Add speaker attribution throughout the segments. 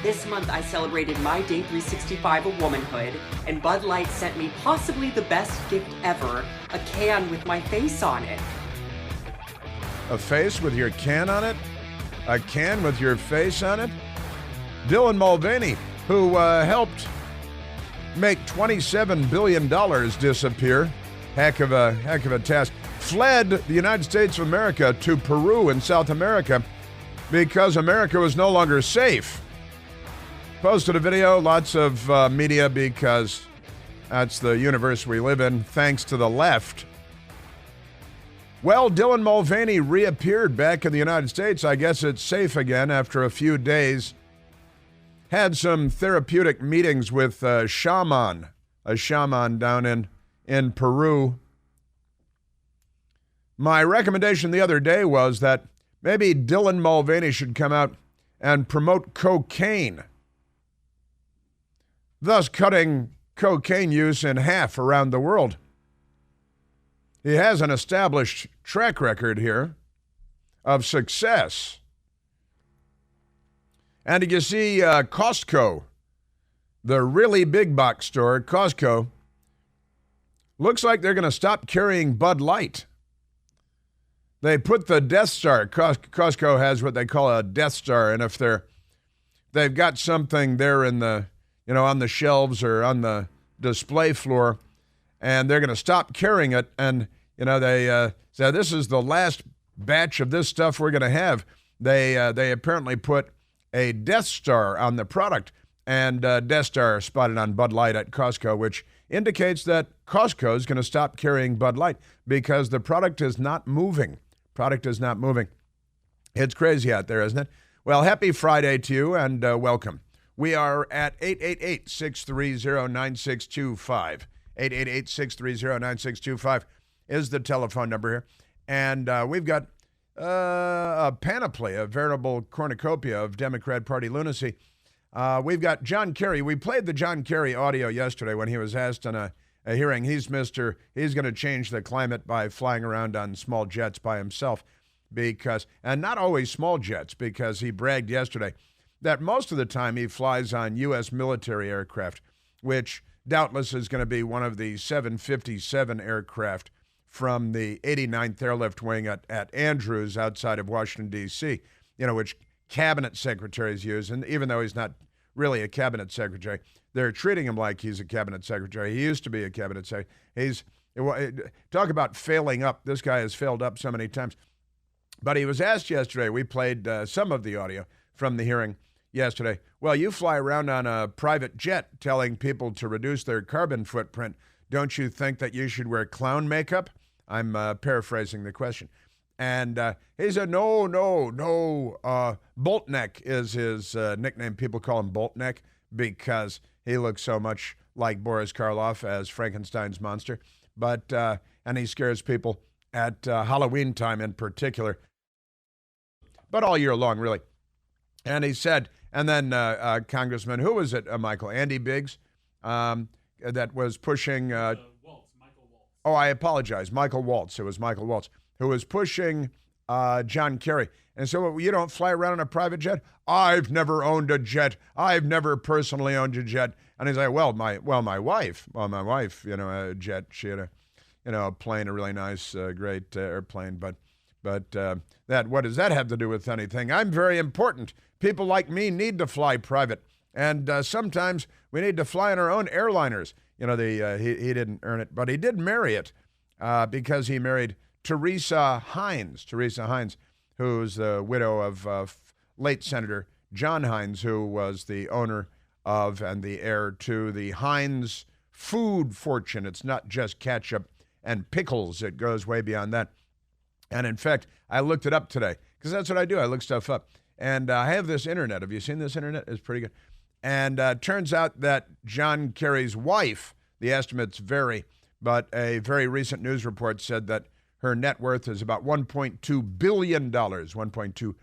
Speaker 1: This month I celebrated my day 365 of womanhood, and Bud Light sent me possibly the best gift ever, a can with my face on it.
Speaker 2: A face with your can on it? A can with your face on it? Dylan Mulvaney, who helped make $27 billion disappear, heck of a task, fled the United States of America to Peru in South America because America was no longer safe. Posted a video, lots of media, because that's the universe we live in, thanks to the left. Well, Dylan Mulvaney reappeared back in the United States. I guess it's safe again after a few days. Had some therapeutic meetings with a shaman down in Peru. My recommendation the other day was that maybe Dylan Mulvaney should come out and promote cocaine, thus cutting cocaine use in half around the world. He has an established track record here of success. And did you see Costco, the really big box store, Costco, looks like they're going to stop carrying Bud Light. They put the Death Star. Costco has what they call a Death Star, and if they've got something there in the, on the shelves or on the display floor, and they're going to stop carrying it, and they said this is the last batch of this stuff we're going to have. They apparently put a Death Star on the product, and Death Star spotted on Bud Light at Costco, which indicates that Costco is going to stop carrying Bud Light because the product is not moving. It's crazy out there, isn't it? Well, happy Friday to you, and welcome. We are at 888-630-9625. 888-630-9625 is the telephone number here. And we've got a panoply, a veritable cornucopia of Democrat Party lunacy. We've got John Kerry. We played the John Kerry audio yesterday when he was asked on a hearing. He's going to change the climate by flying around on small jets by himself, and not always small jets, because he bragged yesterday that most of the time he flies on U.S. military aircraft, which doubtless is going to be one of the 757 aircraft from the 89th Airlift Wing at Andrews outside of Washington, D.C., which cabinet secretaries use. And even though he's not really a cabinet secretary, they're treating him like he's a cabinet secretary. He used to be a cabinet secretary. Talk about failing up. This guy has failed up so many times. But he was asked yesterday, we played some of the audio from the hearing yesterday. Well, you fly around on a private jet telling people to reduce their carbon footprint. Don't you think that you should wear clown makeup? I'm paraphrasing the question. And he said, no. Boltneck is his nickname. People call him Boltneck because he looks so much like Boris Karloff as Frankenstein's monster. But and he scares people at Halloween time in particular, but all year long, really. And he said, and then Congressman, who was it, Michael? Andy Biggs, that was pushing... Michael Waltz. Oh, I apologize. Michael Waltz. It was Michael Waltz, who was pushing John Kerry. And so you don't fly around in a private jet? I've never owned a jet. I've never personally owned a jet. And he's like, my wife, a jet. She had a plane, a really nice, great airplane. But what does that have to do with anything? I'm very important. People like me need to fly private. And sometimes we need to fly in our own airliners. He didn't earn it, but he did marry it because he married Teresa Hines, who's the widow of late Senator John Hines, who was the owner of and the heir to the Heinz food fortune. It's not just ketchup and pickles. It goes way beyond that. And in fact, I looked it up today because that's what I do. I look stuff up. And I have this internet. Have you seen this internet? It's pretty good. And turns out that John Kerry's wife, the estimates vary, but a very recent news report said that her net worth is about $1.2 billion, $1.2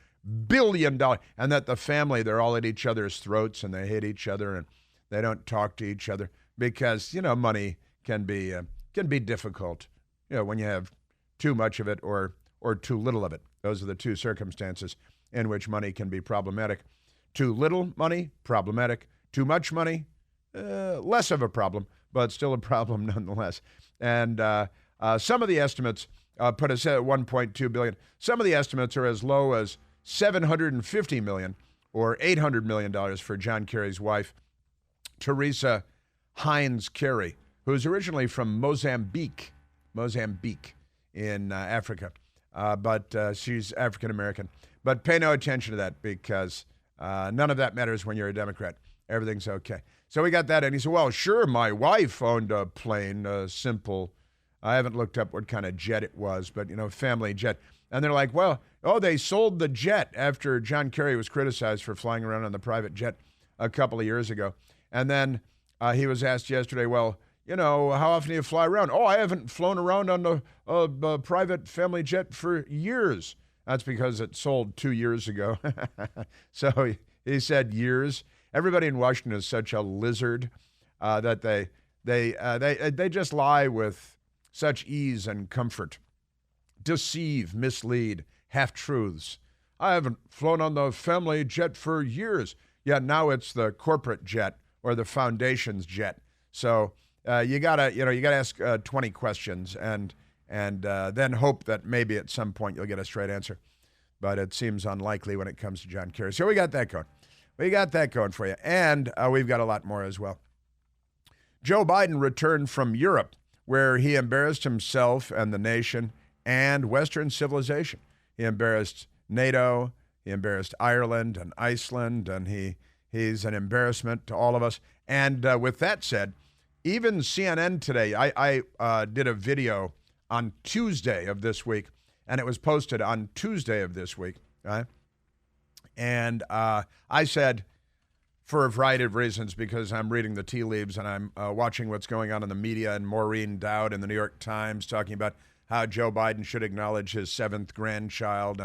Speaker 2: billion, and that the family, they're all at each other's throats and they hate each other and they don't talk to each other because, money can be difficult, when you have too much of it or too little of it. Those are the two circumstances in which money can be problematic. Too little money, problematic. Too much money, less of a problem, but still a problem nonetheless. And some of the estimates put us at $1.2 billion. Some of the estimates are as low as $750 million or $800 million for John Kerry's wife, Teresa Hines Kerry, who's originally from Mozambique in Africa, but she's African American. But pay no attention to that because none of that matters when you're a Democrat. Everything's okay. So we got that, and he said, well, sure, my wife owned a plane, simple. I haven't looked up what kind of jet it was, but, family jet. And they're like, well, they sold the jet after John Kerry was criticized for flying around on the private jet a couple of years ago. And then he was asked yesterday, well, how often do you fly around? Oh, I haven't flown around on a private family jet for years. That's because it sold 2 years ago. So he said years. Everybody in Washington is such a lizard that they just lie with such ease and comfort. Deceive, mislead, half-truths. I haven't flown on the family jet for years. Yeah, now it's the corporate jet or the foundation's jet. So you gotta ask 20 questions and then hope that maybe at some point you'll get a straight answer. But it seems unlikely when it comes to John Kerry. So we got that going. We got that going for you. And we've got a lot more as well. Joe Biden returned from Europe, where he embarrassed himself and the nation and Western civilization. He embarrassed NATO, he embarrassed Ireland and Iceland, and he's an embarrassment to all of us. And with that said, even CNN today, I did a video on Tuesday of this week, and it was posted on Tuesday of this week, right? And I said, for a variety of reasons, because I'm reading the tea leaves and I'm watching what's going on in the media, and Maureen Dowd in the New York Times talking about how Joe Biden should acknowledge his 7th grandchild,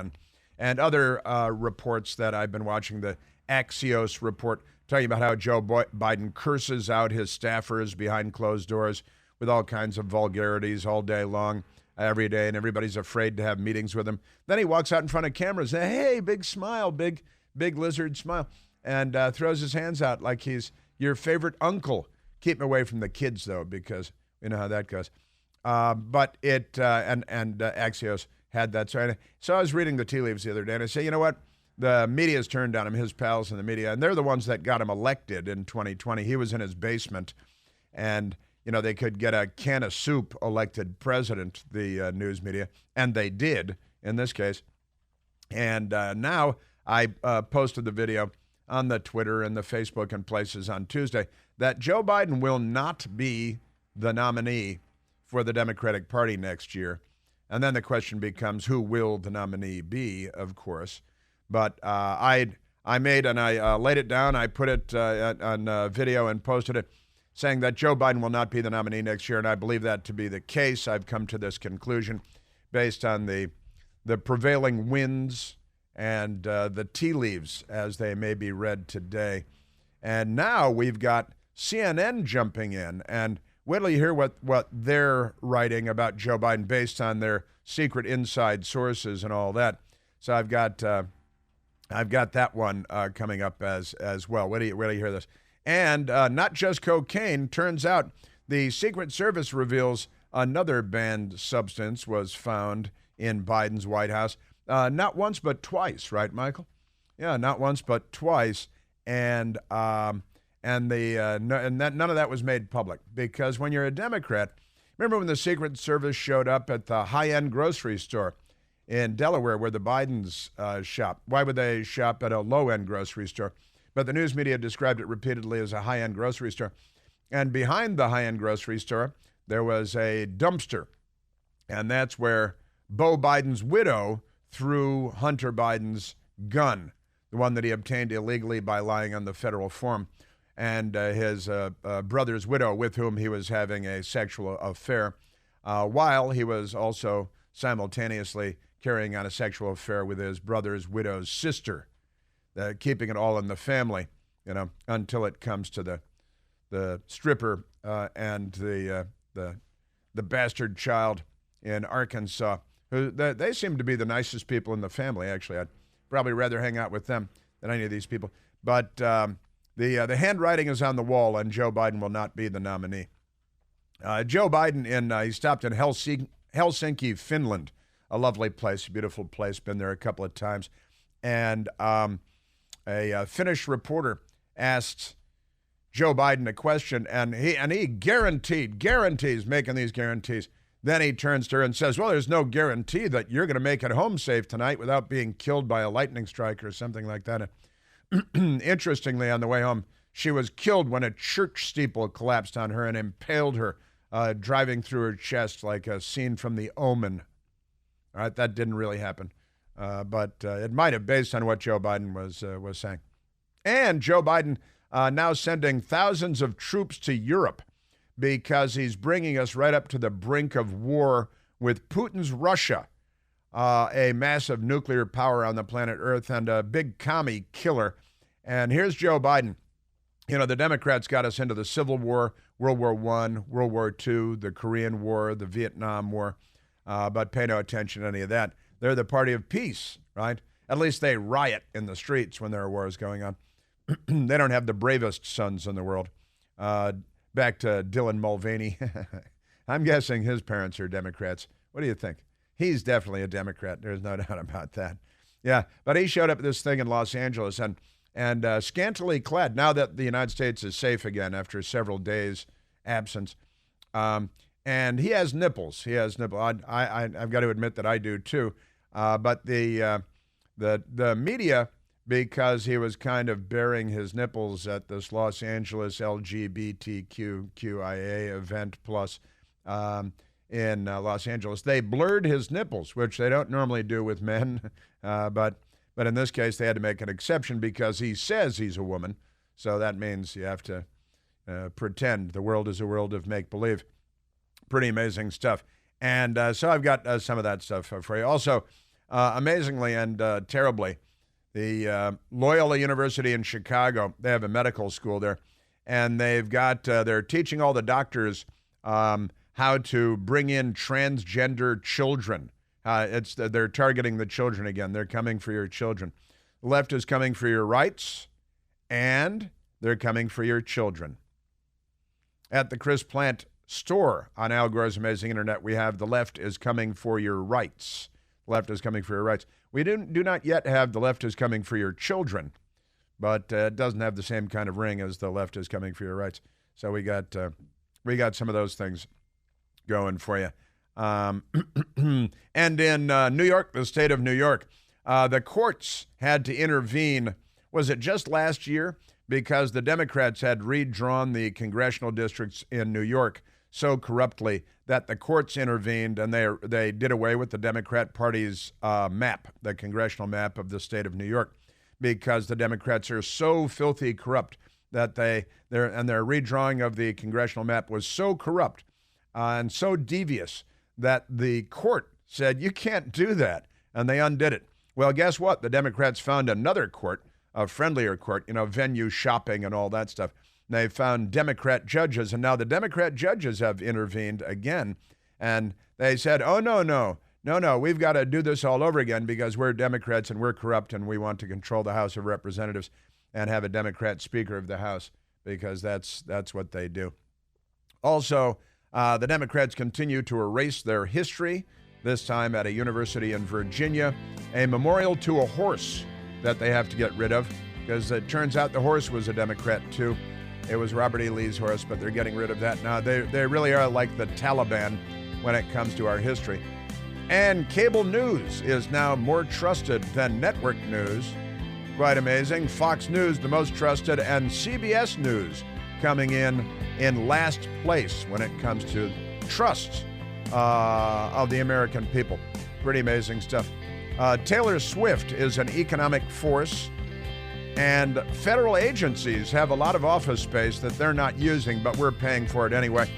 Speaker 2: and other reports that I've been watching, the Axios report talking about how Joe Biden curses out his staffers behind closed doors with all kinds of vulgarities all day long, every day, and everybody's afraid to have meetings with him. Then he walks out in front of cameras and, hey, big smile, big lizard smile, and throws his hands out like he's your favorite uncle. Keep him away from the kids, though, because you know how that goes. But it, and Axios had that. So I was reading the tea leaves the other day, and I say, you know what? The media's turned on him, his pals in the media, and they're the ones that got him elected in 2020. He was in his basement, and, they could get a can of soup elected president, the news media, and they did in this case. And now I posted the video on the Twitter and the Facebook and places on Tuesday that Joe Biden will not be the nominee for the Democratic Party next year. And then the question becomes, who will the nominee be, of course. But I made, and I laid it down, I put it on video and posted it, saying that Joe Biden will not be the nominee next year, and I believe that to be the case. I've come to this conclusion based on the prevailing winds and the tea leaves as they may be read today. And now we've got CNN jumping in, and wait till you hear what they're writing about Joe Biden based on their secret inside sources and all that. So I've got that one coming up as well. Wait till you hear this. And not just cocaine. Turns out the Secret Service reveals another banned substance was found in Biden's White House. Not once, but twice, right, Michael? Yeah, not once, but twice. And none of that was made public, because when you're a Democrat, remember when the Secret Service showed up at the high-end grocery store in Delaware where the Bidens shop? Why would they shop at a low-end grocery store? But the news media described it repeatedly as a high-end grocery store. And behind the high-end grocery store, there was a dumpster. And that's where Beau Biden's widow threw Hunter Biden's gun, the one that he obtained illegally by lying on the federal form, and his brother's widow, with whom he was having a sexual affair, while he was also simultaneously carrying on a sexual affair with his brother's widow's sister, keeping it all in the family, until it comes to the stripper and the bastard child in Arkansas. Who they seem to be the nicest people in the family, actually. I'd probably rather hang out with them than any of these people. But the handwriting is on the wall, and Joe Biden will not be the nominee. Joe Biden, he stopped in Helsinki, Finland, a lovely place, a beautiful place, been there a couple of times. And a Finnish reporter asked Joe Biden a question, and he guarantees making these guarantees. Then he turns to her and says, well, there's no guarantee that you're going to make it home safe tonight without being killed by a lightning strike or something like that. Interestingly, on the way home, she was killed when a church steeple collapsed on her and impaled her, driving through her chest like a scene from The Omen. All right, that didn't really happen, but it might have, based on what Joe Biden was saying. And Joe Biden now sending thousands of troops to Europe because he's bringing us right up to the brink of war with Putin's Russia, a massive nuclear power on the planet Earth and a big commie killer. And here's Joe Biden. You know, the Democrats got us into the Civil War, World War I, World War II, the Korean War, the Vietnam War, but pay no attention to any of that. They're the party of peace, right? At least they riot in the streets when there are wars going on. They don't have the bravest sons in the world. Back to Dylan Mulvaney. I'm guessing his parents are Democrats. What do you think? He's definitely a Democrat. There's no doubt about that. Yeah, but he showed up at this thing in Los Angeles and scantily clad, now that the United States is safe again after several days' absence. And he has nipples. He has nipples. I've got to admit that I do too. But the media, because he was kind of bearing his nipples at this Los Angeles LGBTQIA event plus in Los Angeles, they blurred his nipples, which they don't normally do with men. But in this case, they had to make an exception because he says he's a woman. So that means you have to pretend. The world is a world of make-believe. Pretty amazing stuff. And so I've got some of that stuff for you. Also, amazingly and terribly, the Loyola University in Chicago, they have a medical school there, and they're teaching all the doctors how to bring in transgender children. They're targeting the children again. They're coming for your children. The left is coming for your rights, and they're coming for your children. At the Chris Plant store on Al Gore's Amazing Internet, we have the left is coming for your rights. Left is coming for your rights. We do not yet have the left is coming for your children, but it doesn't have the same kind of ring as the left is coming for your rights. So we got some of those things going for you. And in New York, the state of New York, the courts had to intervene. Was it just last year? Because the Democrats had redrawn the congressional districts in New York so corruptly that the courts intervened and they did away with the Democrat Party's map, the congressional map of the state of New York, because the Democrats are so filthy corrupt that their redrawing of the congressional map was so corrupt and so devious that the court said, you can't do that, and they undid it. Well, guess what? The Democrats found another court, a friendlier court, venue shopping and all that stuff. They found Democrat judges, and now the Democrat judges have intervened again, and they said, oh, no, we've got to do this all over again because we're Democrats and we're corrupt and we want to control the House of Representatives and have a Democrat Speaker of the House because that's what they do. Also, the Democrats continue to erase their history, this time at a university in Virginia, a memorial to a horse that they have to get rid of because it turns out the horse was a Democrat too. It was Robert E. Lee's horse, but they're getting rid of that now. They really are like the Taliban when it comes to our history. And cable news is now more trusted than network news. Quite amazing. Fox News, the most trusted, and CBS News coming in last place when it comes to trust of the American people. Pretty amazing stuff. Taylor Swift is an economic force, and federal agencies have a lot of office space that they're not using, but we're paying for it anyway.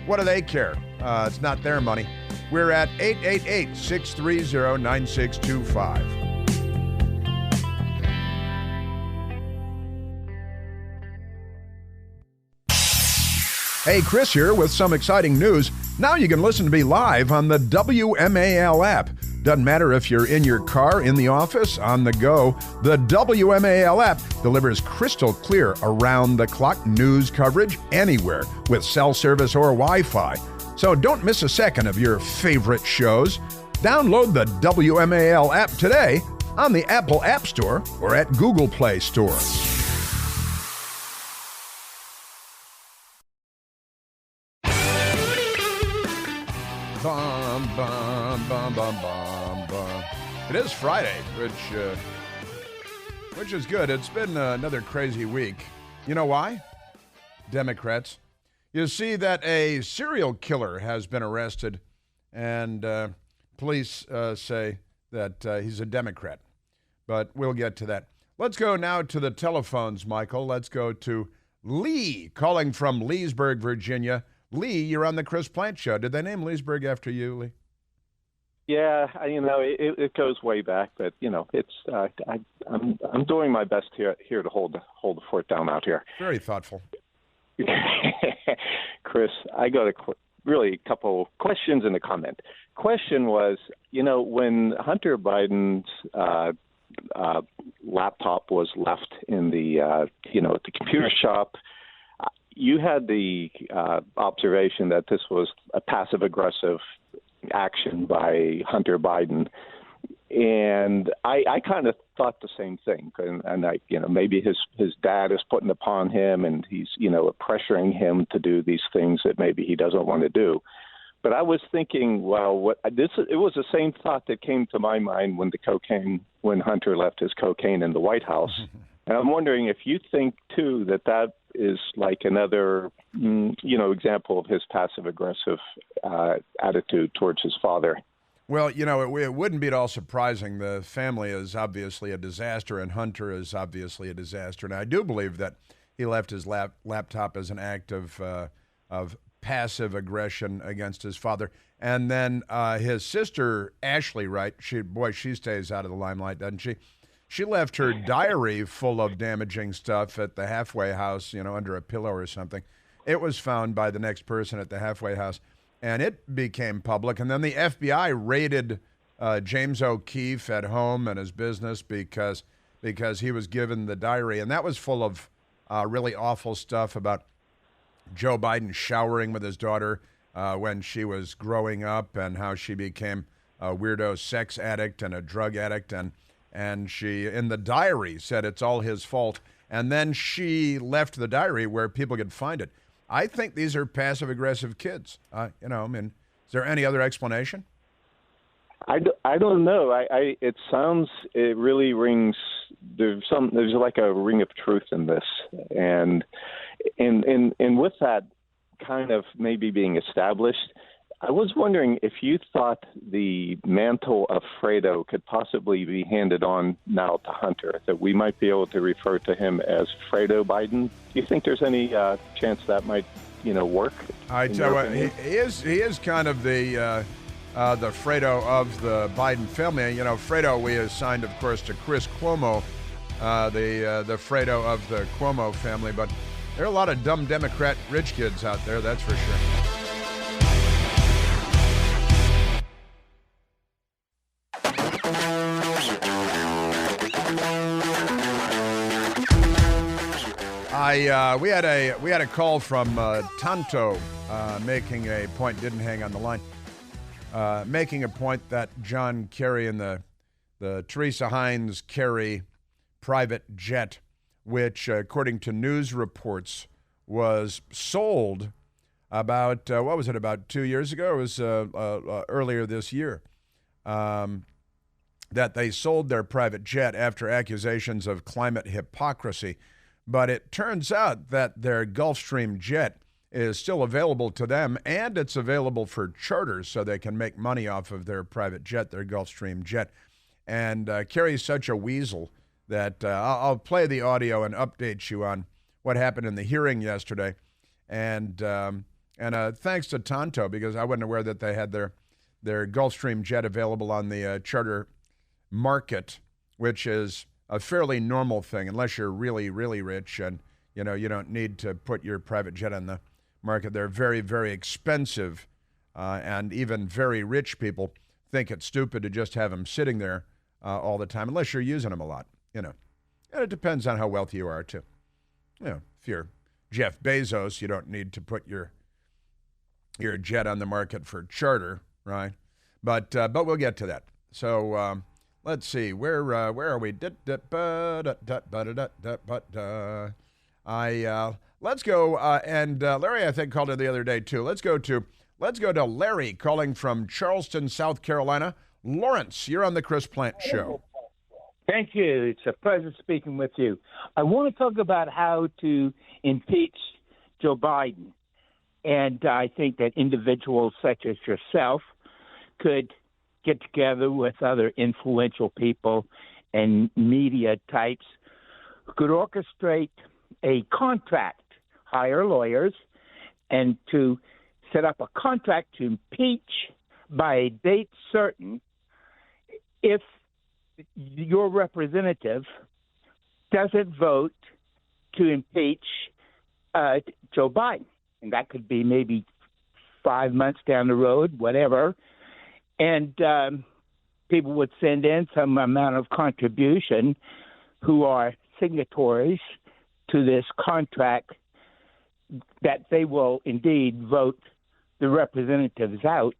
Speaker 2: What do they care? It's not their money. We're at 888-630-9625. Hey, Chris here with some exciting news. Now you can listen to me live on the WMAL app. Doesn't matter if you're in your car, in the office, on the go, the WMAL app delivers crystal clear around-the-clock news coverage anywhere with cell service or Wi-Fi. So don't miss a second of your favorite shows. Download the WMAL app today on the Apple App Store or at Google Play Store. Bum, bum, bum, bum, bum, bum. It is Friday, which is good. It's been another crazy week. You know why? Democrats. You see that a serial killer has been arrested, and police say that he's a Democrat. But we'll get to that. Let's go now to the telephones, Michael. Let's go to Lee, calling from Leesburg, Virginia. Lee, you're on the Chris Plant Show. Did they name Leesburg after you, Lee?
Speaker 3: Yeah, it goes way back, but it's I'm doing my best here to hold the fort down out here.
Speaker 2: Very thoughtful.
Speaker 3: Chris, I got really a couple questions and a comment. Question was, when Hunter Biden's laptop was left in the at the computer shop, you had the observation that this was a passive-aggressive action by Hunter Biden, and I kind of thought the same thing. And maybe his dad is putting upon him, and he's pressuring him to do these things that maybe he doesn't want to do. But I was thinking, well, it was the same thought that came to my mind when Hunter left his cocaine in the White House. And I'm wondering if you think, too, that is like another, example of his passive-aggressive attitude towards his father.
Speaker 2: Well, it wouldn't be at all surprising. The family is obviously a disaster, and Hunter is obviously a disaster. And I do believe that he left his laptop as an act of passive aggression against his father. And then his sister, Ashley, right? She stays out of the limelight, doesn't she? She left her diary full of damaging stuff at the halfway house, under a pillow or something. It was found by the next person at the halfway house, and it became public. And then the FBI raided James O'Keefe at home and his business because he was given the diary. And that was full of really awful stuff about Joe Biden showering with his daughter when she was growing up, and how she became a weirdo sex addict and a drug addict. And she, in the diary, said it's all his fault. And then she left the diary where people could find it. I think these are passive-aggressive kids. Is there any other explanation?
Speaker 3: I don't know. It really rings. There's like a ring of truth in this, and with that kind of maybe being established, I was wondering if you thought the mantle of Fredo could possibly be handed on now to Hunter, that we might be able to refer to him as Fredo Biden. Do you think there's any chance that might, work?
Speaker 2: I tell you what, he is kind of the Fredo of the Biden family. Fredo we assigned, of course, to Chris Cuomo, the Fredo of the Cuomo family. But there are a lot of dumb Democrat rich kids out there, that's for sure. We had a call from Tonto making a point, didn't hang on the line, making a point that John Kerry and the Teresa Heinz Kerry private jet, which according to news reports was sold about, about 2 years ago? It was earlier this year, that they sold their private jet after accusations of climate hypocrisy. But it turns out that their Gulfstream jet is still available to them, and it's available for charters, so they can make money off of their private jet, their Gulfstream jet. And Kerry's such a weasel that I'll play the audio and update you on what happened in the hearing yesterday. And thanks to Tonto, because I wasn't aware that they had their Gulfstream jet available on the charter market, which is a fairly normal thing, unless you're really, really rich and, you don't need to put your private jet on the market. They're very, very expensive, and even very rich people think it's stupid to just have them sitting there all the time, unless you're using them a lot, And it depends on how wealthy you are, too. If you're Jeff Bezos, you don't need to put your jet on the market for charter, right? But we'll get to that. So let's see, where are we? Let's go. And Larry, I think, called it the other day too. Let's go to Larry calling from Charleston, South Carolina. Lawrence, you're on the Chris Plant Show.
Speaker 4: Thank you. It's a pleasure speaking with you. I want to talk about how to impeach Joe Biden. And I think that individuals such as yourself could get together with other influential people and media types who could orchestrate a contract, hire lawyers, and to set up a contract to impeach by a date certain if your representative doesn't vote to impeach Joe Biden. And that could be maybe 5 months down the road, whatever. And people would send in some amount of contribution who are signatories to this contract that they will indeed vote the representatives out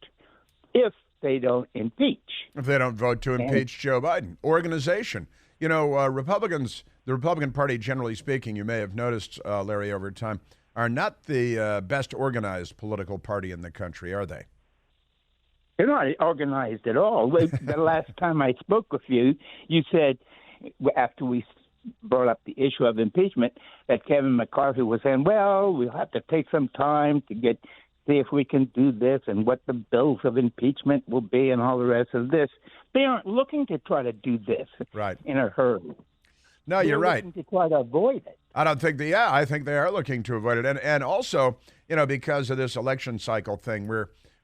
Speaker 4: if they don't impeach.
Speaker 2: If they don't vote to impeach Joe Biden. Organization. Republicans, the Republican Party, generally speaking, you may have noticed, Larry, over time, are not the best organized political party in the country, are they?
Speaker 4: They're not organized at all. The last time I spoke with you, you said, after we brought up the issue of impeachment, that Kevin McCarthy was saying, well, we'll have to take some time to see if we can do this and what the bills of impeachment will be and all the rest of this. They aren't looking to try to do this in a hurry.
Speaker 2: No, you're right.
Speaker 4: Looking to try to avoid it.
Speaker 2: I don't think I think they are looking to avoid it. And also, because of this election cycle thing,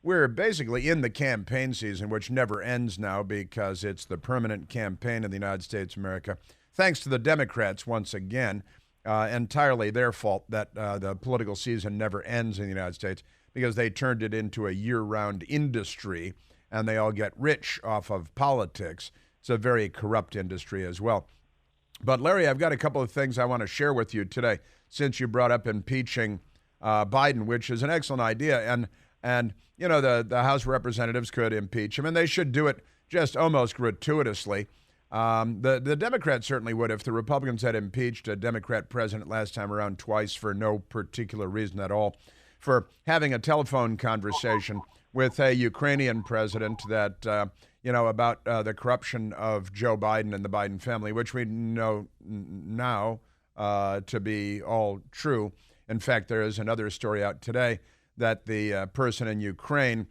Speaker 2: we're basically in the campaign season, which never ends now because it's the permanent campaign in the United States of America. Thanks to the Democrats, once again, entirely their fault that the political season never ends in the United States because they turned it into a year-round industry and they all get rich off of politics. It's a very corrupt industry as well. But Larry, I've got a couple of things I want to share with you today since you brought up impeaching Biden, which is an excellent idea. And the House Representatives could impeach him, and they should do it just almost gratuitously. The Democrats certainly would if the Republicans had impeached a Democrat president last time around twice for no particular reason at all, for having a telephone conversation with a Ukrainian president that, about the corruption of Joe Biden and the Biden family, which we know now to be all true. In fact, there is another story out today that the person in Ukraine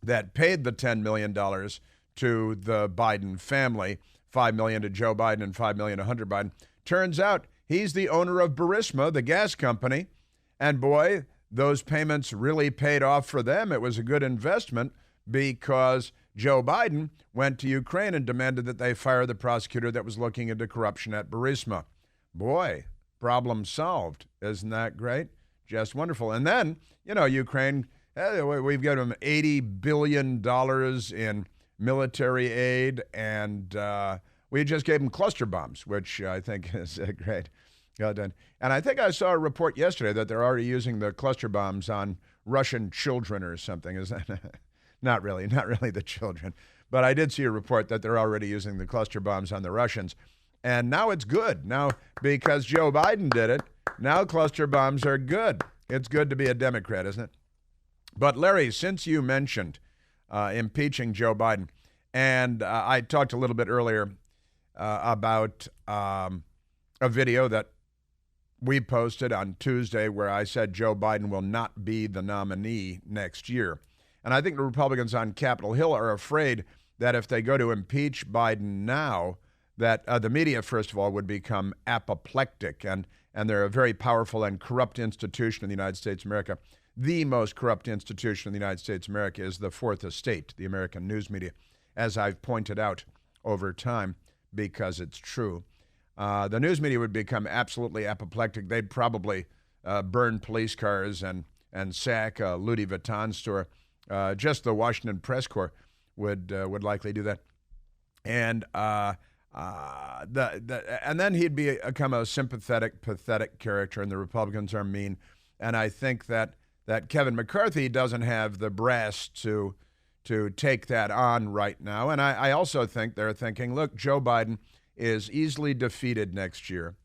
Speaker 2: that paid the $10 million to the Biden family, $5 million to Joe Biden and $5 million to Hunter Biden, turns out he's the owner of Burisma, the gas company. And boy, those payments really paid off for them. It was a good investment because Joe Biden went to Ukraine and demanded that they fire the prosecutor that was looking into corruption at Burisma. Boy, problem solved. Isn't that great? Just wonderful. And then, Ukraine, we've given them $80 billion in military aid, and we just gave them cluster bombs, which I think is great. Well done. And I think I saw a report yesterday that they're already using the cluster bombs on Russian children or something. Is that not really the children? But I did see a report that they're already using the cluster bombs on the Russians. And now it's good. Now, because Joe Biden did it, now cluster bombs are good. It's good to be a Democrat, isn't it? But Larry, since you mentioned impeaching Joe Biden, and I talked a little bit earlier about a video that we posted on Tuesday where I said Joe Biden will not be the nominee next year. And I think the Republicans on Capitol Hill are afraid that if they go to impeach Biden now, that the media, first of all, would become apoplectic. And they're a very powerful and corrupt institution in the United States of America. The most corrupt institution in the United States of America is the Fourth Estate, the American news media, as I've pointed out over time, because it's true. The news media would become absolutely apoplectic. They'd probably burn police cars and sack a Louis Vuitton store. Just the Washington Press Corps would likely do that. And and then he'd become a sympathetic, pathetic character, and the Republicans are mean. And I think that Kevin McCarthy doesn't have the brass to take that on right now. And I also think they're thinking, look, Joe Biden is easily defeated next year.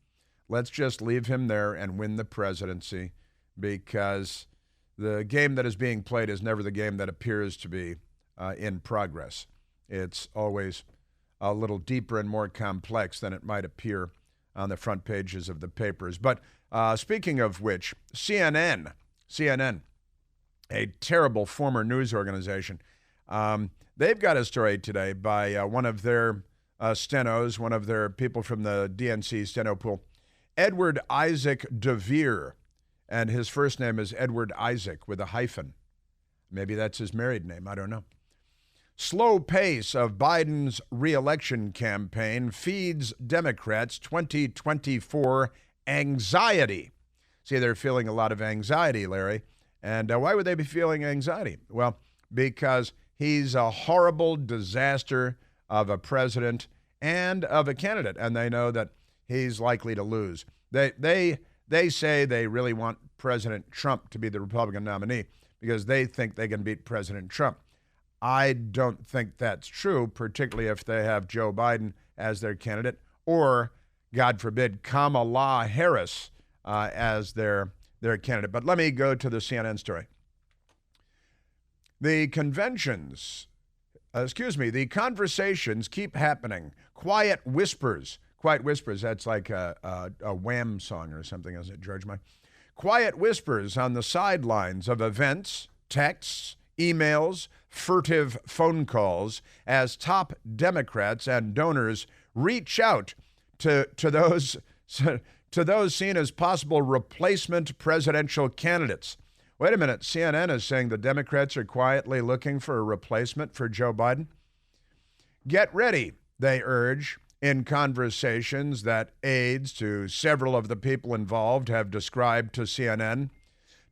Speaker 2: Let's just leave him there and win the presidency, because the game that is being played is never the game that appears to be in progress. It's always a little deeper and more complex than it might appear on the front pages of the papers. But speaking of which, CNN, a terrible former news organization, they've got a story today by one of their stenos, one of their people from the DNC steno pool, Edward Isaac DeVere, and his first name is Edward Isaac with a hyphen. Maybe that's his married name, I don't know. Slow pace of Biden's re-election campaign feeds Democrats 2024 anxiety. See, they're feeling a lot of anxiety, Larry. And why would they be feeling anxiety? Well, because he's a horrible disaster of a president and of a candidate, and they know that he's likely to lose. They say they really want President Trump to be the Republican nominee because they think they can beat President Trump. I don't think that's true, particularly if they have Joe Biden as their candidate or, God forbid, Kamala Harris as their candidate. But let me go to the CNN story. The conversations keep happening. Quiet whispers, that's like a Wham song or something, isn't it, George Mike? Quiet whispers on the sidelines of events, texts, emails, furtive phone calls as top Democrats and donors reach out to those seen as possible replacement presidential candidates. Wait a minute, CNN is saying the Democrats are quietly looking for a replacement for Joe Biden? Get ready, they urge, in conversations that aides to several of the people involved have described to CNN.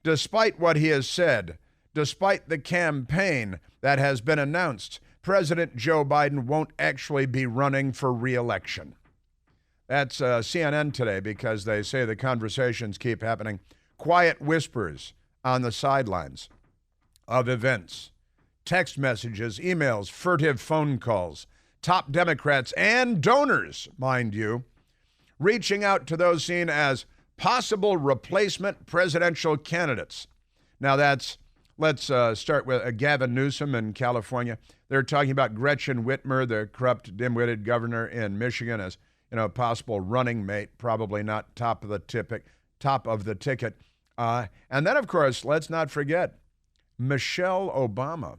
Speaker 2: Despite what he has said, despite the campaign that has been announced, President Joe Biden won't actually be running for re-election. That's CNN today, because they say the conversations keep happening. Quiet whispers on the sidelines of events, text messages, emails, furtive phone calls, top Democrats and donors, mind you, reaching out to those seen as possible replacement presidential candidates. Now let's start with Gavin Newsom in California. They're talking about Gretchen Whitmer, the corrupt, dim-witted governor in Michigan, as possible running mate, probably not top of the ticket. And then, of course, let's not forget Michelle Obama.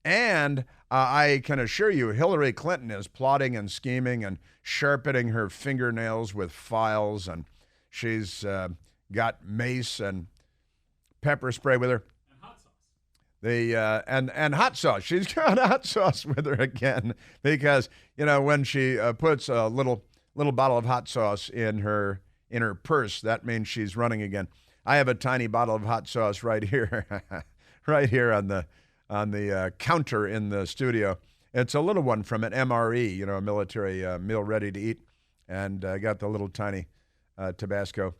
Speaker 2: And I can assure you, Hillary Clinton is plotting and scheming and sharpening her fingernails with files, and she's got mace and pepper spray with her.
Speaker 5: And hot sauce.
Speaker 2: And hot sauce. She's got hot sauce with her again, because when she puts a little bottle of hot sauce in her purse, that means she's running again. I have a tiny bottle of hot sauce right here, right here on the counter in the studio. It's a little one from an MRE, a military meal ready to eat, and I got the little tiny Tabasco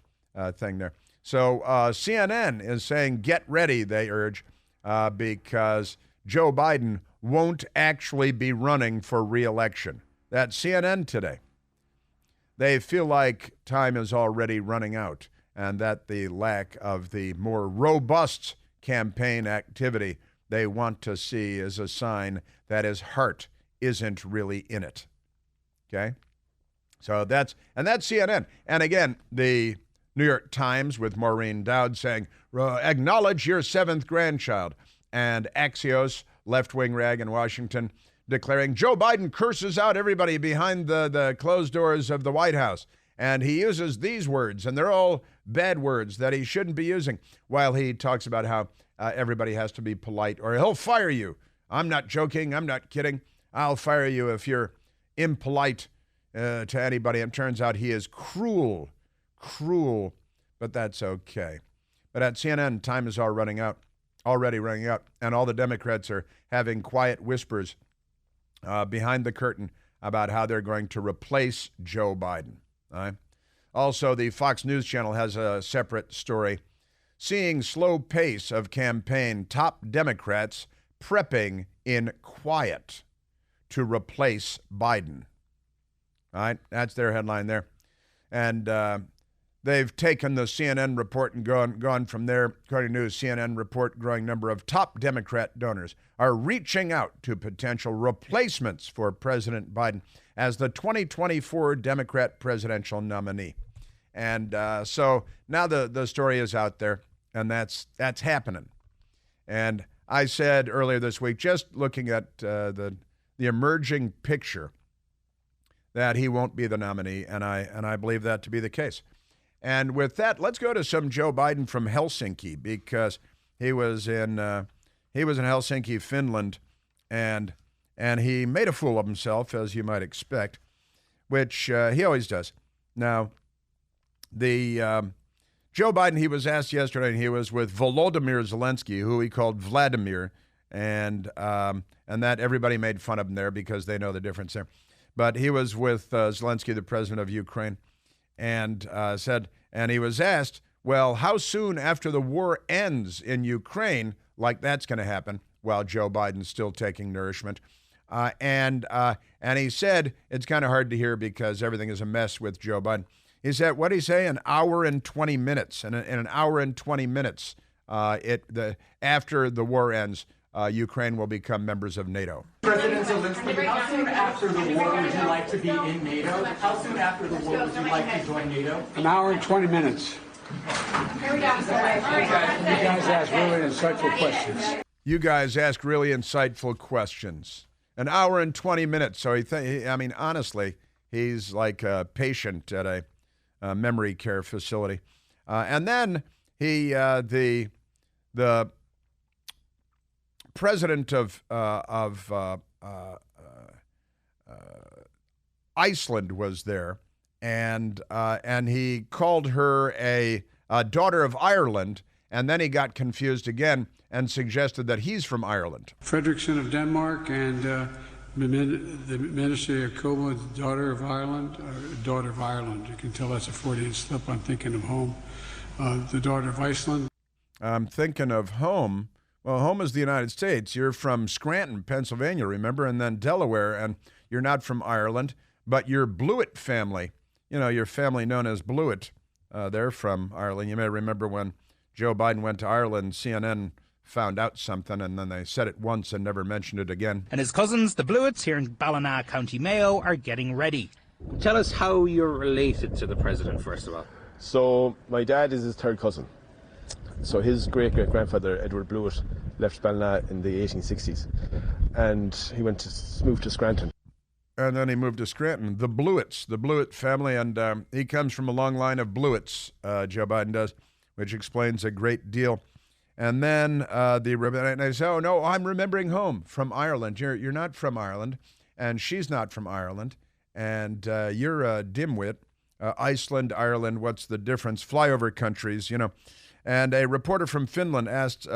Speaker 2: thing there. So CNN is saying, get ready, they urge, because Joe Biden won't actually be running for re-election. That's CNN today. They feel like time is already running out, and that the lack of the more robust campaign activity they want to see is a sign that his heart isn't really in it. Okay? So that's CNN. And again, the New York Times with Maureen Dowd saying, acknowledge your seventh grandchild. And Axios, left-wing rag in Washington, declaring Joe Biden curses out everybody behind the closed doors of the White House. And he uses these words, and they're all bad words that he shouldn't be using, while he talks about how everybody has to be polite or he'll fire you. I'm not joking. I'm not kidding. I'll fire you if you're impolite to anybody. It turns out he is cruel, but that's okay. But at CNN, time is all running out. already ringing out, and all the Democrats are having quiet whispers behind the curtain about how they're going to replace Joe Biden. All right? Also, the Fox News Channel has a separate story. Seeing slow pace of campaign, top Democrats prepping in quiet to replace Biden. All right, that's their headline there. And they've taken the CNN report and gone from there. According to CNN report, growing number of top Democrat donors are reaching out to potential replacements for President Biden as the 2024 Democrat presidential nominee. And so now the story is out there, and that's happening. And I said earlier this week, just looking at the emerging picture, that he won't be the nominee, and I believe that to be the case. And with that, let's go to some Joe Biden from Helsinki, because he was in Helsinki, Finland, and he made a fool of himself, as you might expect, which he always does. Now, the Joe Biden, he was asked yesterday, and he was with Volodymyr Zelensky, who he called Vladimir, and that everybody made fun of him there because they know the difference there. But he was with Zelensky, the president of Ukraine, and he was asked, well, how soon after the war ends in Ukraine, like that's going to happen, while Joe Biden's still taking nourishment. And he said, it's kind of hard to hear because everything is a mess with Joe Biden. He said, what did he say? An hour and 20 minutes. And in an hour and 20 minutes, after the war ends, Ukraine will become members of NATO.
Speaker 6: President Zelensky, how soon after the war would you like to be in NATO? How soon after the war would you like to join NATO?
Speaker 7: An hour and 20 minutes.
Speaker 6: Here we go.
Speaker 7: You guys ask really insightful questions.
Speaker 2: You guys ask really insightful questions. An hour and 20 minutes. So honestly, he's like a patient at a memory care facility. And then the president of Iceland was there, and he called her a daughter of Ireland, and then he got confused again and suggested that he's from Ireland.
Speaker 8: Fredrickson of Denmark and the Minister Jacoba, daughter of Ireland. You can tell that's a Freudian slip. I'm thinking of home. The daughter of Iceland.
Speaker 2: I'm thinking of home. Well, home is the United States. You're from Scranton, Pennsylvania, remember, and then Delaware, and you're not from Ireland, but your Blewett family, your family known as Blewett, they're from Ireland. You may remember when Joe Biden went to Ireland, CNN found out something, and then they said it once and never mentioned it again.
Speaker 9: And his cousins, the Blewetts, here in Ballina, County Mayo, are getting ready.
Speaker 10: Tell us how you're related to the president, first of all.
Speaker 11: So my dad is his third cousin. So his great-great-grandfather, Edward Blewett, left Ballina in the 1860s, and he moved to Scranton.
Speaker 2: And then he moved to Scranton. The Blewetts, the Blewett family, and he comes from a long line of Blewetts, Joe Biden does, which explains a great deal. And then and I say, oh, no, I'm remembering home from Ireland. You're not from Ireland, and she's not from Ireland, and you're a dimwit. Iceland, Ireland, what's the difference? Flyover countries, And a reporter from Finland asked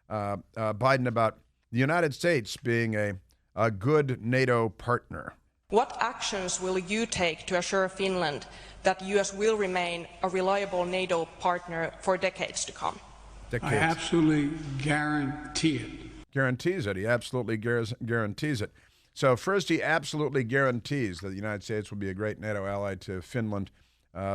Speaker 2: Biden about the United States being a good NATO partner.
Speaker 12: What actions will you take to assure Finland that the U.S. will remain a reliable NATO partner for decades to come?
Speaker 8: I absolutely guarantee it.
Speaker 2: Guarantees it. He absolutely guarantees it. So first, he absolutely guarantees that the United States will be a great NATO ally to Finland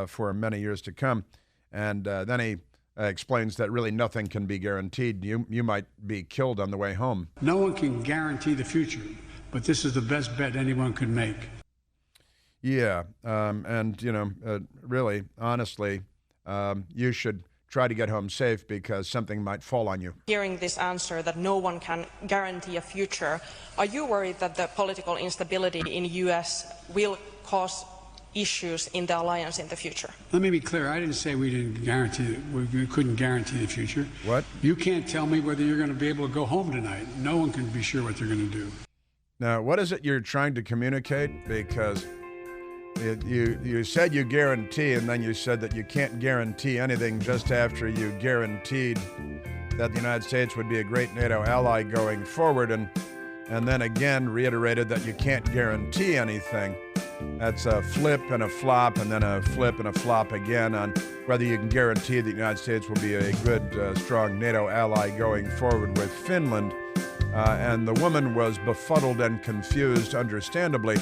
Speaker 2: for many years to come. And then he explains that really nothing can be guaranteed. You might be killed on the way home.
Speaker 8: No one can guarantee the future, but this is the best bet anyone could make.
Speaker 2: Yeah, really, honestly, you should try to get home safe because something might fall on you.
Speaker 12: Hearing this answer that no one can guarantee a future, are you worried that the political instability in the U.S. will cause issues in the alliance in the future?
Speaker 8: Let me be clear. I didn't say we couldn't guarantee the future.
Speaker 2: What?
Speaker 8: You can't tell me whether you're going to be able to go home tonight. No one can be sure what they're going to do.
Speaker 2: Now, what is it you're trying to communicate? Because you said you guarantee, and then you said that you can't guarantee anything just after you guaranteed that the United States would be a great NATO ally going forward, and then again reiterated that you can't guarantee anything. That's a flip and a flop, and then a flip and a flop again on whether you can guarantee that the United States will be a good, strong NATO ally going forward with Finland. And the woman was befuddled and confused, understandably,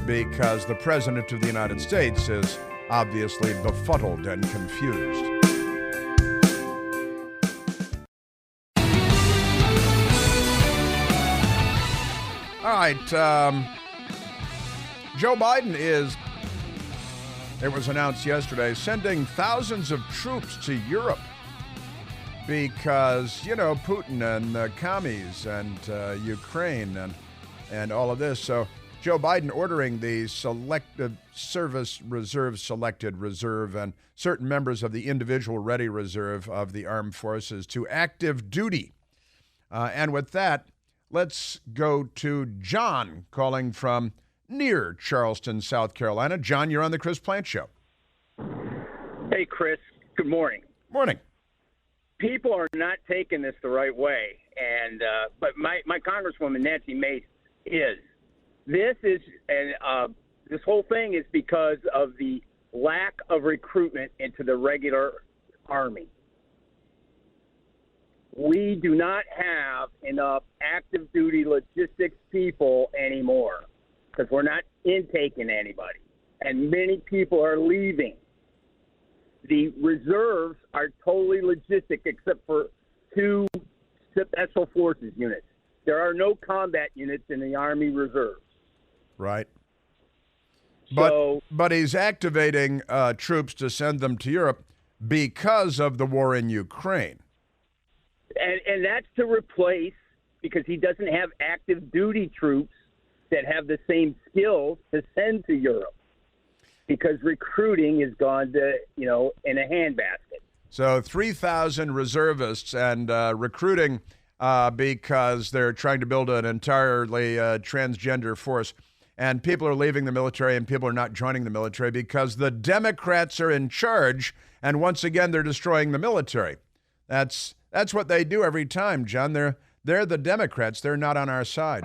Speaker 2: because the President of the United States is obviously befuddled and confused. All right, Joe Biden is, it was announced yesterday, sending thousands of troops to Europe because, Putin and the commies and Ukraine and all of this. So Joe Biden ordering the selected service reserve, selected reserve, and certain members of the individual ready reserve of the armed forces to active duty. And with that, let's go to John calling from near Charleston, South Carolina. John, you're on the Chris Plant Show.
Speaker 13: Hey, Chris. Good morning.
Speaker 2: Morning.
Speaker 13: People are not taking this the right way, and but my Congresswoman Nancy Mace is. This whole thing is because of the lack of recruitment into the regular Army. We do not have enough active duty logistics people anymore because we're not intaking anybody, and many people are leaving. The reserves are totally logistic except for 2 special forces units. There are no combat units in the Army Reserves.
Speaker 2: Right.
Speaker 13: So,
Speaker 2: but he's activating troops to send them to Europe because of the war in Ukraine.
Speaker 13: And that's to replace, because he doesn't have active duty troops that have the same skills to send to Europe. Because recruiting has gone to, in a handbasket.
Speaker 2: So 3,000 reservists and recruiting because they're trying to build an entirely transgender force. And people are leaving the military and people are not joining the military because the Democrats are in charge. And once again, they're destroying the military. That's what they do every time, John. They're the Democrats. They're not on our side.